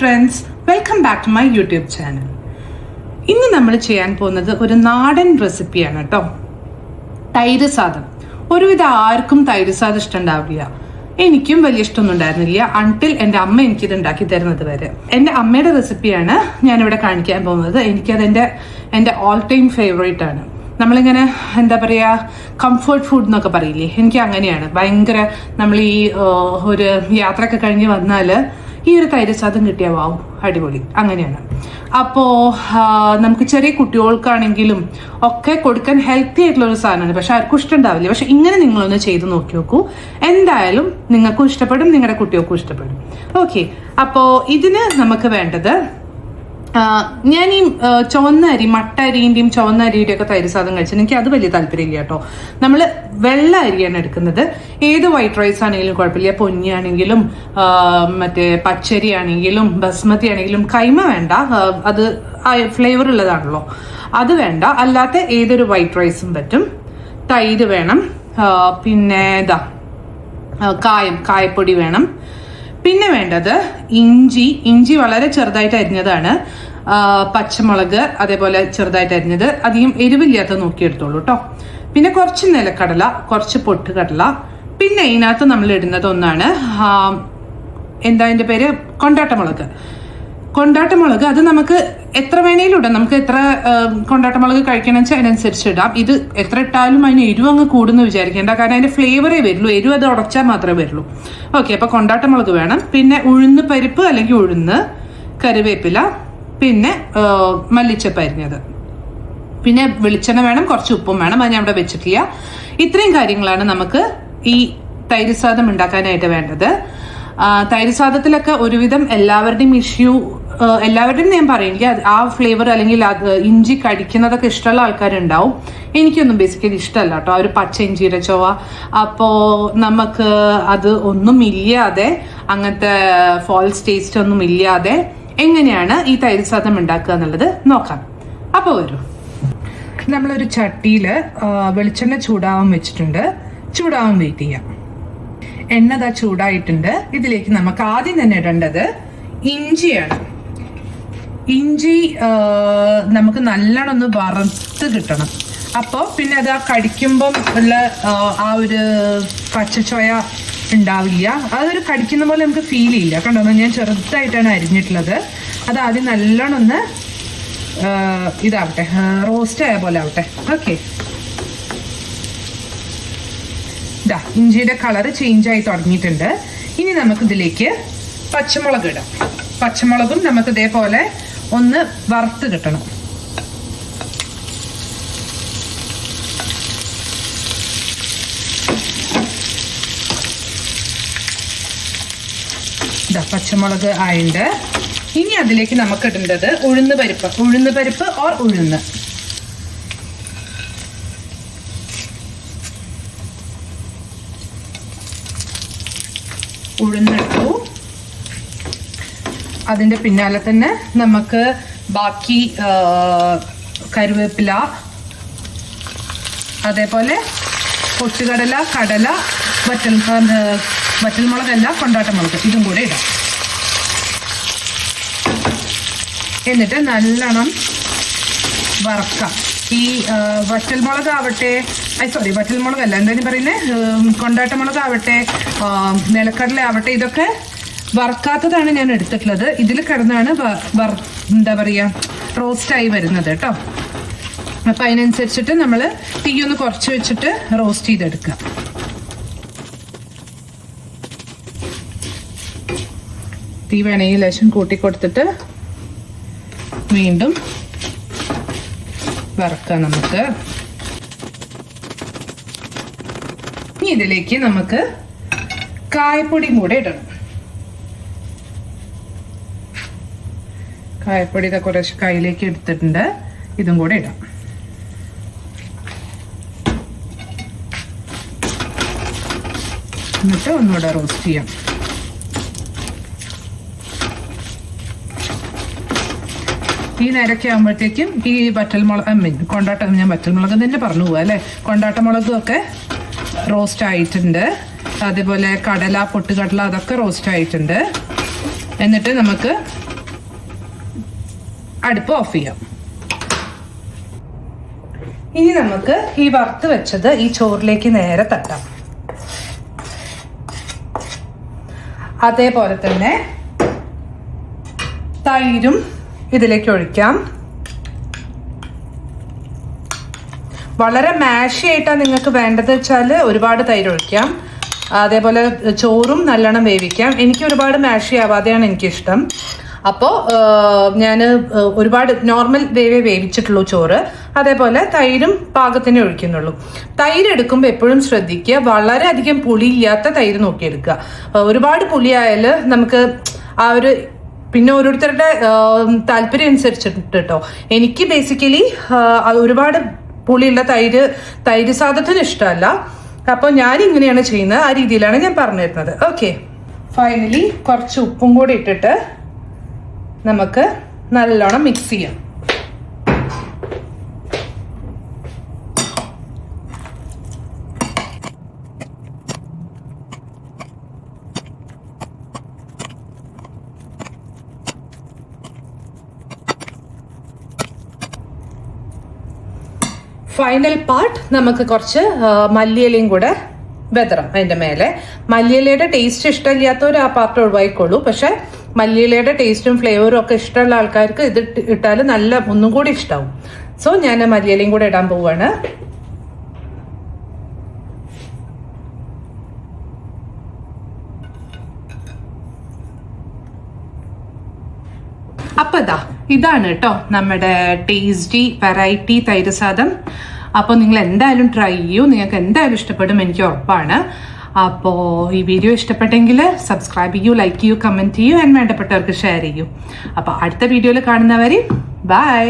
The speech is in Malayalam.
Friends, welcome back to my YouTube channel. ഇന്ന് നമ്മൾ ചെയ്യാൻ പോകുന്നത് ഒരു നാടൻ റെസിപ്പിയാണ് കേട്ടോ. തൈര് സാദം. ഒരുവിധ ആർക്കും തൈര് സാദം ഇഷ്ടമുണ്ടാവില്ല. എനിക്കും വലിയ ഇഷ്ടമൊന്നും ഉണ്ടായിരുന്നില്ല അൺടിൽ എൻ്റെ അമ്മ എനിക്കിത് ഉണ്ടാക്കി തരുന്നത് വരെ. എൻ്റെ അമ്മയുടെ റെസിപ്പിയാണ് ഞാനിവിടെ കാണിക്കാൻ പോകുന്നത്. എനിക്കത് എൻ്റെ ഓൾ ടൈം ഫേവറേറ്റ് ആണ്. നമ്മളിങ്ങനെ എന്താ പറയുക, കംഫർട്ട് ഫുഡ് എന്നൊക്കെ പറയില്ലേ, എനിക്ക് അങ്ങനെയാണ്. ഭയങ്കര നമ്മൾ ഈ ഒരു യാത്രയൊക്കെ കഴിഞ്ഞ് വന്നാൽ ഈ ഒരു തൈര് സാദം കിട്ടിയാൽ വാവും അടിപൊളി, അങ്ങനെയാണ്. അപ്പോൾ നമുക്ക് ചെറിയ കുട്ടികൾക്കാണെങ്കിലും ഒക്കെ കൊടുക്കാൻ ഹെൽത്തി ആയിട്ടുള്ള ഒരു സാധനമാണ്. പക്ഷെ ആർക്കും ഇഷ്ടമുണ്ടാവില്ല. പക്ഷെ ഇങ്ങനെ നിങ്ങളൊന്ന് ചെയ്ത് നോക്കി നോക്കൂ, എന്തായാലും നിങ്ങൾക്കും ഇഷ്ടപ്പെടും, നിങ്ങളുടെ കുട്ടികൾക്കും ഇഷ്ടപ്പെടും. ഓക്കെ, അപ്പോൾ ഇതിന് നമുക്ക് വേണ്ടത്, ഞാൻ ഈ ചുവന്ന അരി, മട്ട അരിൻ്റെയും ചുവന്ന അരിയുടെയും ഒക്കെ തൈര് സാദം കഴിച്ചാൽ എനിക്ക് അത് വലിയ താല്പര്യമില്ല കേട്ടോ. നമ്മൾ വെള്ള അരിയാണ് എടുക്കുന്നത്. ഏത് വൈറ്റ് റൈസ് ആണെങ്കിലും കുഴപ്പമില്ല, പൊന്നിയാണെങ്കിലും മറ്റേ പച്ചരി ആണെങ്കിലും ബസ്മതി ആണെങ്കിലും. കൈമ വേണ്ട, അത് ഫ്ലേവർ ഉള്ളതാണല്ലോ, അത് വേണ്ട. അല്ലാത്ത ഏതൊരു വൈറ്റ് റൈസും പറ്റും. തൈര് വേണം, പിന്നെ കായപ്പൊടി വേണം. പിന്നെ വേണ്ടത് ഇഞ്ചി വളരെ ചെറുതായിട്ട് അരിഞ്ഞതാണ്. പച്ചമുളക് അതേപോലെ ചെറുതായിട്ട് അരിഞ്ഞത്, അധികം എരിവില്ലാത്ത നോക്കിയെടുത്തോളൂ കേട്ടോ. പിന്നെ കുറച്ച് നിലക്കടല, കുറച്ച് പൊട്ടുകടല. പിന്നെ ഇതിനകത്ത് നമ്മൾ ഇടുന്നത് ഒന്നാണ്, എന്താ അതിൻ്റെ പേര്, കൊണ്ടാട്ടമുളക്. അത് നമുക്ക് എത്ര വേണേലും ഇടാം. നമുക്ക് എത്ര കൊണ്ടാട്ടമുളക് കഴിക്കണം വെച്ചാൽ അതിനനുസരിച്ച് ഇടാം. ഇത് എത്ര ഇട്ടാലും അതിന് എരിവ് അങ്ങ് കൂടുന്നു വിചാരിക്കേണ്ട, കാരണം അതിന്റെ ഫ്ലേവറേ വരുള്ളൂ. എരിവ് അത് ഉടച്ചാൽ മാത്രമേ വരുള്ളൂ. ഓക്കെ, അപ്പൊ കൊണ്ടാട്ടമുളക് വേണം. പിന്നെ ഉഴുന്ന് പരിപ്പ് അല്ലെങ്കിൽ ഉഴുന്ന്, കറിവേപ്പില, പിന്നെ മല്ലിച്ചപ്പ് അരിഞ്ഞത്, പിന്നെ വെളിച്ചെണ്ണ വേണം, കുറച്ച് ഉപ്പും വേണം. അത് ഞാൻ ഇവിടെ വെച്ചിട്ടില്ല. ഇത്രയും കാര്യങ്ങളാണ് നമുക്ക് ഈ തൈര് സാദം ഉണ്ടാക്കാനായിട്ട് വേണ്ടത്. തൈര് സാദത്തിലൊക്കെ ഒരുവിധം എല്ലാവരുടെയും എല്ലാവരുടെയും ഞാൻ പറയില്ല, ആ ഫ്ലേവർ അല്ലെങ്കിൽ അത് ഇഞ്ചി കടിക്കുന്നതൊക്കെ ഇഷ്ടമുള്ള ആൾക്കാരുണ്ടാവും. എനിക്കൊന്നും ബേസിക്കലി ഇഷ്ടമല്ല കേട്ടോ, ആ ഒരു പച്ച ഇഞ്ചിയുടെ ചൊവ. അപ്പോൾ നമുക്ക് അത് ഒന്നും ഇല്ലാതെ, അങ്ങനത്തെ ഫോൾസ് ടേസ്റ്റ് ഒന്നും ഇല്ലാതെ എങ്ങനെയാണ് ഈ തൈര് സാദം ഉണ്ടാക്കുക എന്നുള്ളത് നോക്കാം. അപ്പോൾ വരൂ, നമ്മളൊരു ചട്ടിയിൽ വെളിച്ചെണ്ണ ചൂടാവാൻ വെച്ചിട്ടുണ്ട്. ചൂടാവാൻ വെയിറ്റ് ചെയ്യാം. എണ്ണ ചൂടായിട്ടുണ്ട്. ഇതിലേക്ക് നമുക്ക് ആദ്യം തന്നെ ഇടേണ്ടത് ഇഞ്ചിയാണ്. ഇഞ്ചി നമുക്ക് നല്ലോണം ഒന്ന് വറുത്ത് കിട്ടണം. അപ്പോൾ പിന്നെ അത് കടിക്കുമ്പം ഉള്ള ആ ഒരു പച്ചച്ചോയ ഉണ്ടാവില്ല. അതൊരു കടിക്കുന്ന പോലെ നമുക്ക് ഫീൽ ചെയ്യില്ല. കണ്ടോ, ഞാൻ ചെറുതായിട്ടാണ് അരിഞ്ഞിട്ടുള്ളത്. അത് ആദ്യം നല്ലോണം ഒന്ന് ഇതാവട്ടെ, റോസ്റ്റ് ആയ പോലെ ആവട്ടെ. ഓക്കെ, ഇഞ്ചിയുടെ കളർ ചേഞ്ച് ആയി തുടങ്ങിയിട്ടുണ്ട്. ഇനി നമുക്ക് ഇതിലേക്ക് പച്ചമുളക് ഇടാം. പച്ചമുളകും നമുക്ക് ഇതേപോലെ ഒന്ന് വറുത്ത് കിട്ടണം. പച്ചമുളക് ആയിട്ട് ഇനി അതിലേക്ക് നമുക്ക് ഇടേണ്ടത് ഉഴുന്ന് പരിപ്പ് ഓർ ഉഴുന്ന്. ഉഴുന്നിട്ടു. അതിന്റെ പിന്നാലെ തന്നെ നമുക്ക് ബാക്കി കറിവേപ്പില, അതേപോലെ പൊട്ടുകടല, കടല, വറ്റൽമുളകല്ല, കൊണ്ടാട്ടമുളക്, ഇതും കൂടെ ഇടാം. എന്നിട്ട് നല്ലോണം വറക്കാം. ഈ വറ്റൽമുളകാവട്ടെ, വറ്റൽമുളകല്ല, എന്തായാലും പറയുന്നത്, കൊണ്ടാട്ടമുളകാവട്ടെ, നിലക്കടല ആവട്ടെ, ഇതൊക്കെ വറക്കാത്തതാണ് ഞാൻ എടുത്തിട്ടുള്ളത്. ഇതിൽ കിടന്നാണ് എന്താ പറയുക, റോസ്റ്റായി വരുന്നത് കേട്ടോ. അപ്പം അതിനനുസരിച്ചിട്ട് നമ്മൾ തീ ഒന്ന് കുറച്ച് വെച്ചിട്ട് റോസ്റ്റ് ചെയ്തെടുക്കുക. തീ വേണമെങ്കിൽ ലേശം കൂട്ടിക്കൊടുത്തിട്ട് വീണ്ടും വറക്കാം നമുക്ക്. ഇനി ഇതിലേക്ക് നമുക്ക് കായപ്പൊടിയും കൂടെ ഇടണം. കായപ്പൊടി കുറച്ച് കയ്യിലേക്ക് എടുത്തിട്ടുണ്ട്, ഇതും കൂടെ ഇടാം. എന്നിട്ട് ഒന്നുകൂടെ റോസ്റ്റ് ചെയ്യാം. ഈ നേരൊക്കെ ആകുമ്പോഴത്തേക്കും ഈ കൊണ്ടാട്ടം, ഞാൻ വറ്റൽമുളക് തന്നെ പറഞ്ഞു പോവാ അല്ലേ, കൊണ്ടാട്ടമുളകും ഒക്കെ റോസ്റ്റ് ആയിട്ടുണ്ട്. അതേപോലെ കടല, പൊട്ടുകടല, അതൊക്കെ റോസ്റ്റ് ആയിട്ടുണ്ട്. എന്നിട്ട് നമുക്ക് അടുപ്പ് ഓഫ് ചെയ്യാം. ഇനി നമുക്ക് ഈ വറുത്ത് വെച്ചത് ഈ ചോറിലേക്ക് നേരെ തട്ടാം. അതേപോലെ തന്നെ തൈരും ഇതിലേക്ക് ഒഴിക്കാം. വളരെ മാഷി ആയിട്ടാണ് നിങ്ങൾക്ക് വേണ്ടത് വെച്ചാൽ ഒരുപാട് തൈര് ഒഴിക്കാം. അതേപോലെ ചോറും നല്ലോണം വേവിക്കാം. എനിക്ക് ഒരുപാട് മാഷി ആവാതെയാണ് എനിക്കിഷ്ടം. അപ്പോൾ ഞാൻ ഒരുപാട് നോർമൽ വേവിച്ചിട്ടുള്ളൂ ചോറ്. അതേപോലെ തൈരും പാകത്തിനെ ഒഴിക്കുന്നുള്ളൂ. തൈര് എടുക്കുമ്പോൾ എപ്പോഴും ശ്രദ്ധിക്കുക, വളരെയധികം പുളിയില്ലാത്ത തൈര് നോക്കിയെടുക്കുക. ഒരുപാട് പുളിയായാൽ നമുക്ക് ആ ഒരു പിന്നെ ഓരോരുത്തരുടെ താല്പര്യം അനുസരിച്ചിട്ട് കേട്ടോ. എനിക്ക് ബേസിക്കലി ഒരുപാട് പുളിയുള്ള തൈര് സാധത്തിന് ഇഷ്ടമല്ല. അപ്പോൾ ഞാൻ ഇങ്ങനെയാണ് ചെയ്യുന്നത്, ആ രീതിയിലാണ് ഞാൻ പറഞ്ഞു തരുന്നത്. ഓക്കെ, ഫൈനലി കുറച്ച് ഉപ്പും കൂടി ഇട്ടിട്ട് നമുക്ക് നല്ലോണം മിക്സ് ചെയ്യാം. ഫൈനൽ പാർട്ട് നമുക്ക് കുറച്ച് മല്ലിയിലയും കൂടെ വെതറാം അതിൻ്റെ മേലെ. മല്ലിയിലയുടെ ടേസ്റ്റ് ഇഷ്ടമില്ലാത്തവർ ആ പാർട്ട് ഒഴിവായിക്കോളൂ. പക്ഷെ മല്ലിയിലയുടെ ടേസ്റ്റും ഫ്ലേവറും ഒക്കെ ഇഷ്ടമുള്ള ആൾക്കാർക്ക് ഇത് ഇട്ടാൽ ഒന്നും കൂടി ഇഷ്ടമാവും. സോ ഞാൻ മല്ലിയിലയും കൂടെ ഇടാൻ പോവാണ്. അപ്പൊ ഇതാണ് കേട്ടോ നമ്മുടെ ടേസ്റ്റി വെറൈറ്റി തൈര് സാദം. അപ്പോൾ നിങ്ങൾ എന്തായാലും ട്രൈ ചെയ്യൂ, നിങ്ങൾക്ക് എന്തായാലും ഇഷ്ടപ്പെടും, എനിക്ക് ഉറപ്പാണ്. അപ്പോൾ ഈ വീഡിയോ ഇഷ്ടപ്പെട്ടെങ്കിൽ സബ്സ്ക്രൈബ് ചെയ്യൂ, ലൈക്ക് ചെയ്യൂ, കമൻറ്റ് ചെയ്യൂ, വേണ്ടപ്പെട്ടവർക്ക് ഷെയർ ചെയ്യൂ. അപ്പോൾ അടുത്ത വീഡിയോയിൽ കാണുന്നവരെ ബൈ.